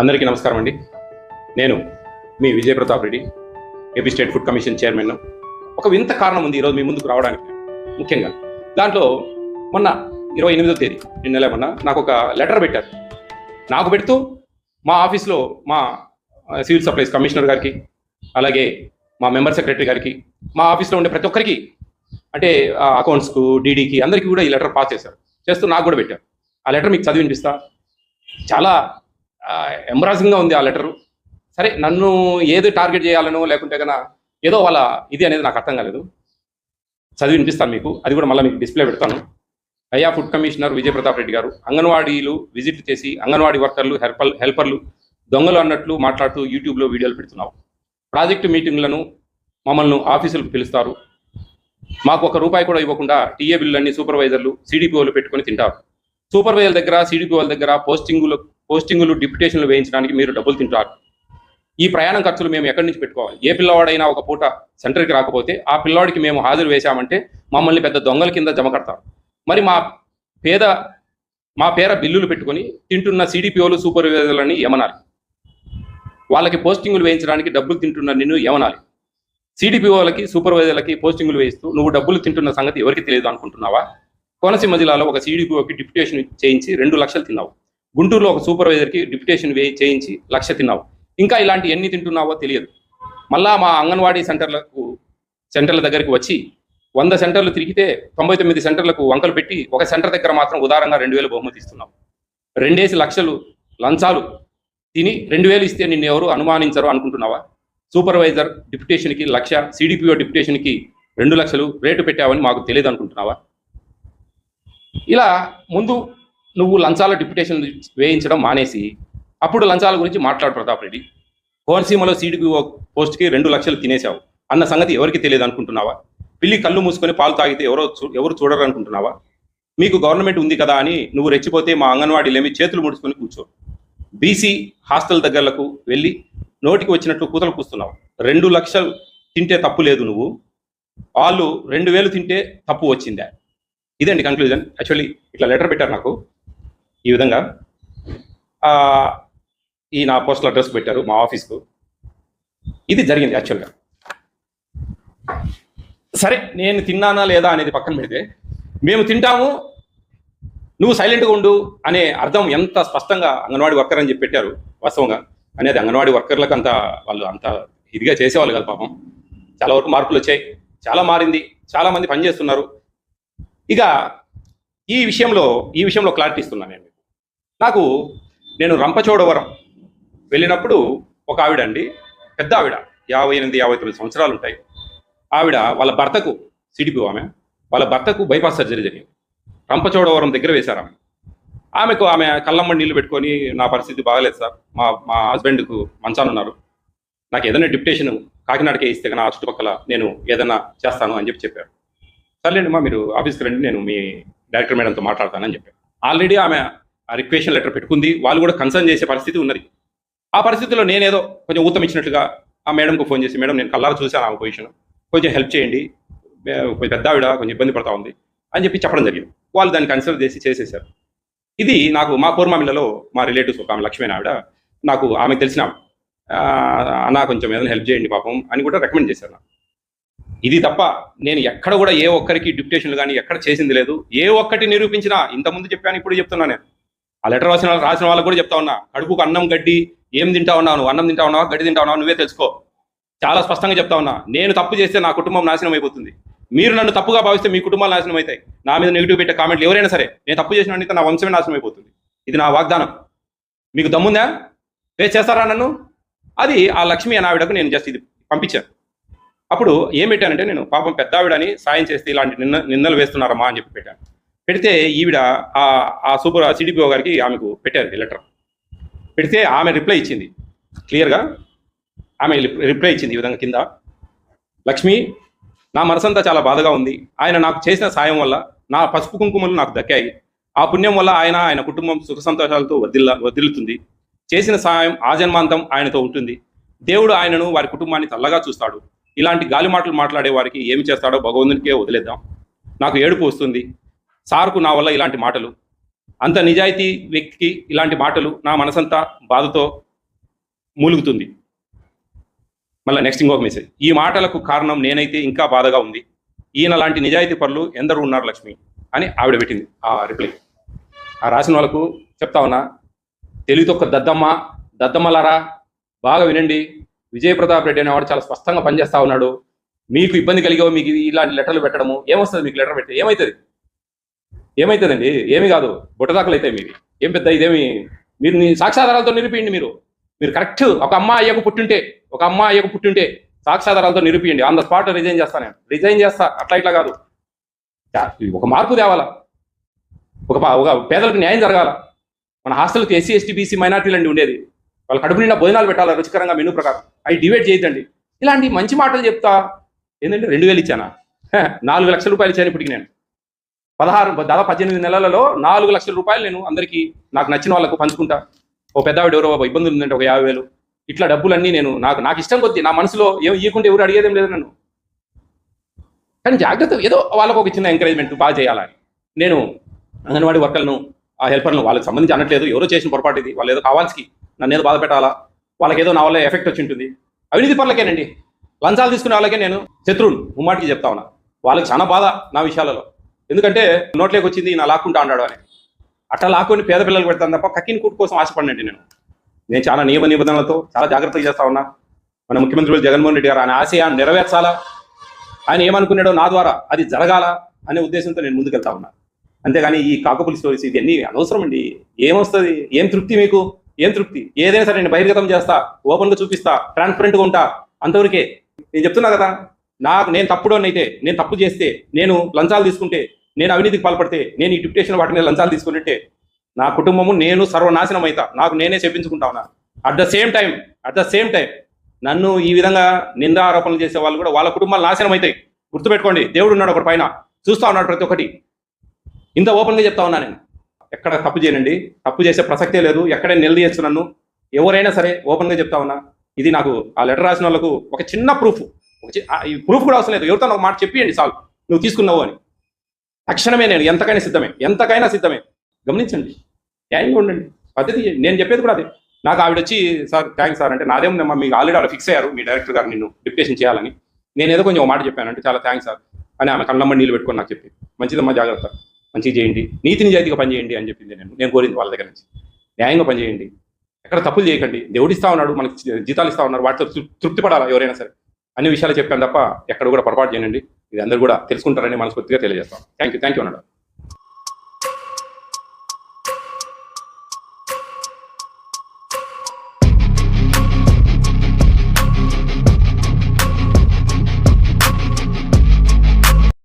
అందరికీ నమస్కారం అండి. నేను మీ Vijaya Pratap Reddy, AP state food commission chairman. ఒక వింత కారణం ఉంది ఈరోజు మీ ముందుకు రావడానికి. ముఖ్యంగా దాంట్లో మొన్న 28వ తేదీ నిన్నలే మొన్న నాకు ఒక లెటర్ పెట్టారు. నాకు పెడుతూ మా ఆఫీస్లో మా సివిల్ సప్లైస్ కమిషనర్ గారికి, అలాగే మా మెంబర్ సెక్రటరీ గారికి, మా ఆఫీస్లో ఉండే ప్రతి ఒక్కరికి, అంటే అకౌంట్స్కు, డీడీకి, అందరికీ కూడా ఈ లెటర్ పాస్ చేస్తూ నాకు కూడా పెట్టారు. ఆ లెటర్ మీకు చదివి వినిపిస్తా. చాలా ఎంబరాజింగ్గా ఉంది ఆ లెటరు. సరే, నన్ను ఏది టార్గెట్ చేయాలనో లేకుంటే కన్నా ఏదో వాళ్ళ ఇది అనేది నాకు అర్థం కాలేదు. చదివి వినిపిస్తాను మీకు. అది కూడా మళ్ళీ మీకు డిస్ప్లే పెడతాను. అయ్యా ఫుడ్ కమిషనర్ విజయ ప్రతాప్ రెడ్డి గారు, అంగన్వాడీలు విజిట్ చేసి అంగన్వాడీ వర్కర్లు, హెల్పర్లు దొంగలు అన్నట్లు మాట్లాడుతూ యూట్యూబ్లో వీడియోలు పెడుతున్నావు. ప్రాజెక్టు మీటింగ్లను మమ్మల్ని ఆఫీసులకు పిలుస్తారు. మాకు ₹1 కూడా ఇవ్వకుండా టీఏ బిల్లులన్నీ సూపర్వైజర్లు, సిడిపిఓలు పెట్టుకొని తింటారు. సూపర్వైజర్ దగ్గర, సిడిపిఓల దగ్గర పోస్టింగులు డిప్యుటేషన్లు వేయించడానికి మీరు డబ్బులు తింటారు. ఈ ప్రయాణం ఖర్చులు మేము ఎక్కడి నుంచి పెట్టుకోవాలి? ఏ పిల్లవాడైనా ఒక పూట సెంటర్కి రాకపోతే ఆ పిల్లవాడికి మేము హాజరు వేశామంటే మమ్మల్ని పెద్ద దొంగల కింద జమ కడతారు. మరి మా పేర బిల్లులు పెట్టుకొని తింటున్న సిడిపిఓలు, సూపర్వైజర్లని ఏమనాలి? వాళ్ళకి పోస్టింగులు వేయించడానికి డబ్బులు తింటున్న నిన్ను ఏమనాలి? సిడిపిఓలకి, సూపర్వైజర్లకి పోస్టింగులు వేయిస్తూ నువ్వు డబ్బులు తింటున్న సంగతి ఎవరికి తెలియదు అనుకుంటున్నావా? కోనసీమ జిల్లాలో ఒక సిడిపిఓకి డిప్యుటేషన్ చేయించి 2 లక్షలు తిన్నావు. గుంటూరులో ఒక సూపర్వైజర్కి డిప్యుటేషన్ చేయించి 1 లక్ష తిన్నావు. ఇంకా ఇలాంటి ఎన్ని తింటున్నావో తెలియదు. మళ్ళా మా అంగన్వాడీ సెంటర్ల దగ్గరికి వచ్చి 100 సెంటర్లు తిరిగితే 99 సెంటర్లకు వంకలు పెట్టి ఒక సెంటర్ దగ్గర మాత్రం ఉదారంగా 2000 బహుమతి ఇస్తున్నావు. 2 లక్షలు లంచాలు తిని 2000 ఇస్తే నిన్ను ఎవరు అనుమానించరు అనుకుంటున్నావా? సూపర్వైజర్ డిప్యుటేషన్కి 1 లక్ష, సిడిపిఓ డిప్యుటేషన్కి 2 లక్షలు రేటు పెట్టావని మాకు తెలియదు అనుకుంటున్నావా? ఇలా ముందు నువ్వు లంచాల డిప్యుటేషన్ వేయించడం మానేసి అప్పుడు లంచాల గురించి మాట్లాడు ప్రతాప్ రెడ్డి. కోనసీమలో సిడిపిఓ పోస్ట్కి 2 లక్షలు తినేశావు అన్న సంగతి ఎవరికి తెలియదు అనుకుంటున్నావా? పిల్లి కళ్ళు మూసుకొని పాలు తాగితే ఎవరు చూడరు అనుకుంటున్నావా? మీకు గవర్నమెంట్ ఉంది కదా అని నువ్వు రెచ్చిపోతే మా అంగన్వాడీలేమి చేతులు ముడుచుకొని కూర్చో. బీసీ హాస్టల్ దగ్గరకు వెళ్ళి నోటికి వచ్చినట్లు కూతలు కూస్తున్నావు. 2 లక్షలు తింటే తప్పు లేదు, నువ్వు వాళ్ళు 2000 తింటే తప్పు వచ్చిందా? ఇదండి కన్క్లూజన్. యాక్చువల్లీ ఇట్లా లెటర్ పెట్టారు నాకు ఈ విధంగా. ఈ నా పోస్టల్ అడ్రస్ పెట్టారు మా ఆఫీస్కు. ఇది జరిగింది యాక్చువల్గా. సరే, నేను తిన్నానా లేదా అనేది పక్కన పెడితే, మేము తింటాము, నువ్వు సైలెంట్గా ఉండు అనే అర్థం ఎంత స్పష్టంగా అంగన్వాడీ వర్కర్ అని చెప్పి పెట్టారు. వాస్తవంగా అనేది అంగన్వాడీ వర్కర్లకు వాళ్ళు అంత ఇదిగా చేసేవాళ్ళు కాదు పాపం. చాలా వరకు మార్పులు వచ్చాయి, చాలా మారింది, చాలామంది పనిచేస్తున్నారు. ఇక ఈ విషయంలో క్లారిటీ ఇస్తున్నాను నేను. నేను రంపచోడవరం వెళ్ళినప్పుడు ఒక ఆవిడ అండి, పెద్ద ఆవిడ, 58-59 సంవత్సరాలు ఉంటాయి. ఆవిడ వాళ్ళ భర్తకు, సిడిపిఓ ఆమె, వాళ్ళ భర్తకు బైపాస్ సర్జరీ జరిగింది. రంపచోడవరం దగ్గర వేశారు ఆమె కళ్ళమ్మ నీళ్లు పెట్టుకొని, నా పరిస్థితి బాగలేదు సార్, మా హస్బెండ్కు మంచాన ఉన్నారు, నాకు ఏదైనా డిప్యుటేషన్ కాకినాడకే ఇస్తే నా చుట్టుపక్కల నేను ఏదైనా చేస్తాను అని చెప్పారు. సర్లేండి మా, మీరు ఆఫీస్కి రండి, నేను మీ డైరెక్టర్ మేడంతో మాట్లాడతానని చెప్పాను. ఆల్రెడీ ఆమె ఆ రిక్వెషన్ లెటర్ పెట్టుకుంది, వాళ్ళు కూడా కన్సర్న్ చేసే పరిస్థితి ఉన్నది. ఆ పరిస్థితిలో నేనేదో కొంచెం ఊతం ఇచ్చినట్టుగా ఆ మేడంకు ఫోన్ చేసి, మేడం నేను కల్లారా చూశాను ఆమె పొజిషన్, కొంచెం హెల్ప్ చేయండి, కొంచెం పెద్ద ఆవిడ కొంచెం ఇబ్బంది పడతా ఉంది అని చెప్పడం జరిగింది. వాళ్ళు దాన్ని కన్సిడర్ చేసేసారు. ఇది నాకు మా కోర్మామిల్లలో మా రిలేటివ్స్ ఒక ఆమె లక్ష్మీ ఆవిడ, నాకు ఆమెకు తెలిసిన అన్న కొంచెం ఏదైనా హెల్ప్ చేయండి పాపం అని కూడా రికమెండ్ చేశారు నాకు. ఇది తప్ప నేను ఎక్కడ కూడా ఏ ఒక్కరికి డిప్యుటేషన్లు కానీ ఎక్కడ చేసింది లేదు. ఏ ఒక్కటి నిరూపించినా, ఇంతకుముందు చెప్పాను, ఇప్పుడు చెప్తున్నా. నేను ఆ లెటర్ రాసిన వాళ్ళకు కూడా చెప్తా ఉన్నా, కడుపుకు అన్నం గడ్డి ఏం తింటా ఉన్నావు, నువ్వు అన్నం తింటా ఉన్నావా, గడ్డి తింటా ఉన్నావా, నువ్వే తెలుసుకో. చాలా స్పష్టంగా చెప్తా ఉన్నా. నేను తప్పు చేస్తే నా కుటుంబం నాశనం అయిపోతుంది. మీరు నన్ను తప్పుగా భావిస్తే మీ కుటుంబాలు నాశనం అవుతాయి. నా మీద నెగిటివ్ పెట్టే కామెంట్లు ఎవరైనా సరే, నేను తప్పు చేసినట్టు నా వంశమే నాశనం అయిపోతుంది. ఇది నా వాగ్దానం. మీకు దమ్ముందా? ఫేస్ చేస్తారా నన్ను? అది ఆ లక్ష్మి అనే ఆవిడకు నేను జస్ట్ ఇది పంపించాను. అప్పుడు ఏం పెట్టానంటే, నేను పాపం పెద్ద ఆవిడని సాయం చేస్తే ఇలాంటి నిందలు వేస్తున్నారమ్మా అని చెప్పి పెట్టాను. పెడితే ఈవిడ ఆ సిడిపిఓ గారికి ఆమెకు పెట్టారు లెటర్. పెడితే ఆమె రిప్లై ఇచ్చింది క్లియర్గా. ఆమె రిప్లై ఇచ్చింది ఈ విధంగా కింద, లక్ష్మి, నా మనసంతా చాలా బాధగా ఉంది. ఆయన నాకు చేసిన సాయం వల్ల నా పసుపు కుంకుమలు నాకు దక్కాయి. ఆ పుణ్యం వల్ల ఆయన కుటుంబం సుఖ సంతోషాలతో వర్ధిల్లుతుంది. చేసిన సాయం ఆజన్మాంతం ఆయనతో ఉంటుంది. దేవుడు ఆయనను, వారి కుటుంబాన్ని చల్లగా చూస్తాడు. ఇలాంటి గాలి మాటలు మాట్లాడే వారికి ఏమి చేస్తాడో భగవంతునికే వదిలేద్దాం. నాకు ఏడుపు వస్తుంది సార్కు నా వల్ల ఇలాంటి మాటలు. అంత నిజాయితీ వ్యక్తికి ఇలాంటి మాటలు నా మనసంతా బాధతో మూలుగుతుంది. మళ్ళీ నెక్స్ట్ ఇంకొక మెసేజ్. ఈ మాటలకు కారణం నేనైతే ఇంకా బాధగా ఉంది. ఈయన లాంటి నిజాయితీ పరులు ఎందరూ ఉన్నారు లక్ష్మి అని ఆవిడ పెట్టింది ఆ రిప్లై. ఆ రాసిన వాళ్ళకు చెప్తా ఉన్నా, తెలివితొక్క దద్దమ్మలారా బాగా వినండి. విజయప్రతాప్ రెడ్డి అనేవాడు చాలా స్పష్టంగా పనిచేస్తా ఉన్నాడు. మీకు ఇబ్బంది కలిగో మీకు ఇలాంటి లెటర్లు పెట్టడము ఏమొస్తుంది? మీకు లెటర్ పెట్టి ఏమవుతుందండి? ఏమీ కాదు, బుట్టదాకలు అవుతాయి మీది. ఏం పెద్ద ఇదేమి, మీరు సాక్ష్యాధారాలతో నిరూపియండి. మీరు కరెక్ట్ ఒక అమ్మ అయ్యకు పుట్టింటే సాక్ష్యాధారాలతో నిరూపియండి. ఆన్ ద స్పాట్ రిజైన్ చేస్తా. అట్లా ఇట్లా కాదు, ఒక మార్పు తేవాలా, ఒక పేదలకు న్యాయం జరగాల. మన హాస్టల్కి ఎస్సీ ఎస్టీ బీసీ మైనార్టీలు అండి ఉండేది, వాళ్ళ కడుపు నిండా భోజనాలు పెట్టాలా రుచికరంగా మెనూ ప్రకారం. అవి డివైడ్ చేయొద్దండి. ఇలాంటి మంచి మాటలు చెప్తా. ఏంటంటే 2,000 ఇచ్చానా? 4 లక్షల రూపాయలు ఇచ్చాను ఇప్పటికి. నేను దాదాపు 18 నెలలలో 4 లక్షల రూపాయలు నేను అందరికీ నాకు నచ్చిన వాళ్ళకు పంచుకుంటా. ఓ పెద్దవాడు ఎవరో ఇబ్బందులు ఉందంటే ఒక 50,000 ఇట్లా డబ్బులన్నీ నేను నాకు ఇష్టం కొద్దీ, నా మనసులో ఏం ఇవ్వకుంటే ఎవరు అడిగేదేం లేదు నన్ను. కానీ జాగ్రత్త, ఏదో వాళ్ళకు ఒక చిన్న ఎంకరేజ్మెంట్ బాగా చేయాలని. నేను అంగన్వాడీ వర్కర్లను ఆ హెల్పర్లను వాళ్ళకి సంబంధించి అనట్లేదు, ఎవరో చేసిన పొరపాటు ఇది. వాళ్ళు ఏదో కావాల్సి నన్ను ఏదో బాధ పెట్టాలా, వాళ్ళకి ఏదో నా వల్ల ఎఫెక్ట్ వచ్చి ఉంటుంది. అవినీతి పనులకేనండి, లంచాలు తీసుకునే వాళ్ళకే నేను శత్రువుని ముమ్మాటికి చెప్తా ఉన్నా. వాళ్ళకి చాలా బాధ నా విషయాలలో. ఎందుకంటే నోట్లోకి వచ్చింది నా లాక్కుంటా అన్నాడు అని. అట్లా లాక్కొని పేద పిల్లలు పెడతాను తప్ప కక్కిన కూటు కోసం ఆశపడినండి. నేను చాలా నియమ నిబంధనలతో చాలా జాగ్రత్తగా చేస్తా ఉన్నా. మన ముఖ్యమంత్రి జగన్మోహన్ రెడ్డి గారు ఆయన ఆశయాన్ని నెరవేర్చాలా, ఆయన ఏమనుకున్నాడో నా ద్వారా అది జరగాల అనే ఉద్దేశంతో నేను ముందుకెళ్తా ఉన్నా. అంతేగాని ఈ కాకపులి స్టోరీస్ ఇవన్నీ అనవసరం అండి. ఏమొస్తుంది? ఏం తృప్తి మీకు? ఏం తృప్తి? ఏదైనా సరే నేను బహిర్గతం చేస్తా, ఓపెన్గా చూపిస్తా, ట్రాన్స్పరెంట్గా ఉంటా, అంతవరకే. నేను చెప్తున్నా కదా, నేను తప్పుడోనైతే, నేను తప్పు చేస్తే, నేను లంచాలు తీసుకుంటే, నేను అవినీతికి పాల్పడితే, నేను ఈ డిప్యుటేషన్ వాటి మీద లంచాలు తీసుకుంటే నా కుటుంబము నేను సర్వనాశనం అవుతా. నాకు నేనే చెప్పించుకుంటా ఉన్నా. అట్ ద సేమ్ టైం నన్ను ఈ విధంగా నిందారోపణలు చేసే వాళ్ళు కూడా వాళ్ళ కుటుంబాలు నాశనం అవుతాయి. గుర్తుపెట్టుకోండి, దేవుడు ఉన్నాడు ఒకటి పైన, చూస్తా ఉన్నాడు ప్రతి ఒక్కటి. ఇంత ఓపెన్గా చెప్తా ఉన్నా. నేను ఎక్కడ తప్పు చేయనండి, తప్పు చేసే ప్రసక్తే లేదు. ఎక్కడైనా నిలదీయచ్చు నన్ను, ఎవరైనా సరే ఓపెన్గా చెప్తా ఉన్నా. ఇది నాకు ఆ లెటర్ రాసిన వాళ్ళకు ఒక చిన్న ప్రూఫ్, ఈ ప్రూఫ్ కూడా అవసరం లేదు. ఎవరితో ఒక మాట చెప్పియండి చాలు, నువ్వు తీసుకున్నావు అని. తక్షణమే నేను ఎంతకైనా సిద్ధమే. గమనించండి, న్యాయంగా ఉండండి, పద్ధతి. నేను చెప్పేది కూడా అదే. నాకు ఆవిడ వచ్చి సార్ థ్యాంక్స్ సార్ అంటే, నాదేమో మీకు ఆల్రెడీ అలా ఫిక్స్ అయ్యారు మీ డైరెక్టర్ గారు నిన్ను డిప్యుటేషన్ చేయాలని. నేను ఏదో కొంచెం ఒక మాట చెప్పాను అంటే చాలా థ్యాంక్స్ సార్ అని ఆమె కళ్ళమ్మ నీళ్ళు పెట్టుకొని నాకు చెప్పి, మంచిదమ్మా జాగ్రత్త, మంచిగా చేయండి, నీతి నిజాయితీగా పనిచేయండి అని చెప్పింది. నేను కోరింది వాళ్ళ దగ్గర నుంచి. న్యాయంగా పనిచేయండి, ఎక్కడ తప్పులు చేయకండి. దేవుడు ఇస్తా ఉన్నాడు, మనకి జీతాలు ఇస్తా ఉన్నారు, వాటితో తృప్తి పడాలా ఎవరైనా సరే. అన్ని విషయాలు చెప్పాను తప్ప ఎక్కడ కూడా పొరపాటు చేయనండి. ఇది అందరూ కూడా తెలుసుకుంటారని మనస్ఫూర్తిగా తెలియజేస్తాం. థ్యాంక్ యూ అన్నాడు.